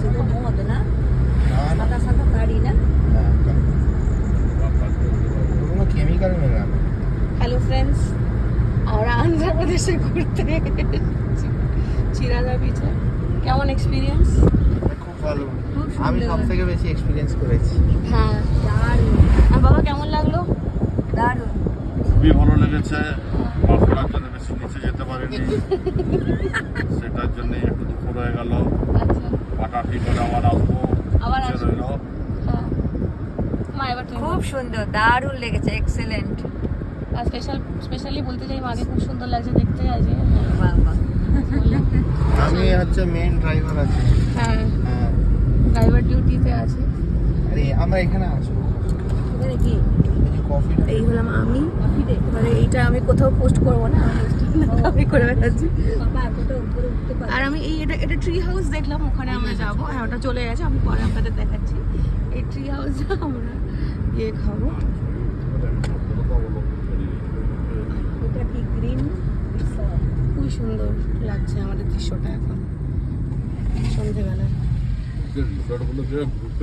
সেটা মদ না, সাদা সাদা গাড়ি না। কোনো কেমিক্যাল মেলানো। হ্যালো ফ্রেন্ডস, আমরা আন্ধ্রপ্রদেশে ঘুরতে চিরালা বিচে। কেমন এক্সপিরিয়েন্স? খুব ভালো। খুব সুন্দর। আমি সবথেকে বেশি এক্সপিরিয়েন্স করেছি। হ্যাঁ, দারুণ। আর বাবা কেমন লাগলো? দারুণ। খুবই ভালো লেগেছে। বাঁকুড়ার জন্য বেশি নিচে যেতে পারিনি, সেটার জন্য একটু দুপুর হয়ে গেল। আচ্ছা, পাটাটি করে আবার আসবো, আবার নিচে আসবো। রইলো। হ্যাঁ মা, এবার তুমি খুব সুন্দর, দারুণ লেগেছে, এক্সেলেন্ট। আর স্পেশালি বলতে চাই মাকে খুব সুন্দর লাগছে দেখতে আজকে। বাহ বাহ। আমি হচ্ছে মেন ড্রাইভার আছি। হ্যাঁ, হ্যাঁ, ড্রাইভার ডিউটিতে আছে। আরে আমরা এখানে আসবো। এখানে কি? কফি এই হলাম আমি। এবারে এইটা আমি কোথাও পোস্ট করবো না, আমি করে বেড়াচ্ছি। আর আমি এটা ট্রি হাউস দেখলাম, ওখানে আমরা যাবো। হ্যাঁ, ওটা চলে গেছে, আমি পরে আপনাদের দেখাচ্ছি। এই ট্রি হাউসে আমরা ইয়ে খাবো। এটা কি গ্রিন? খুবই সুন্দর লাগছে আমাদের দৃশ্যটা এখন সন্ধেবেলায়।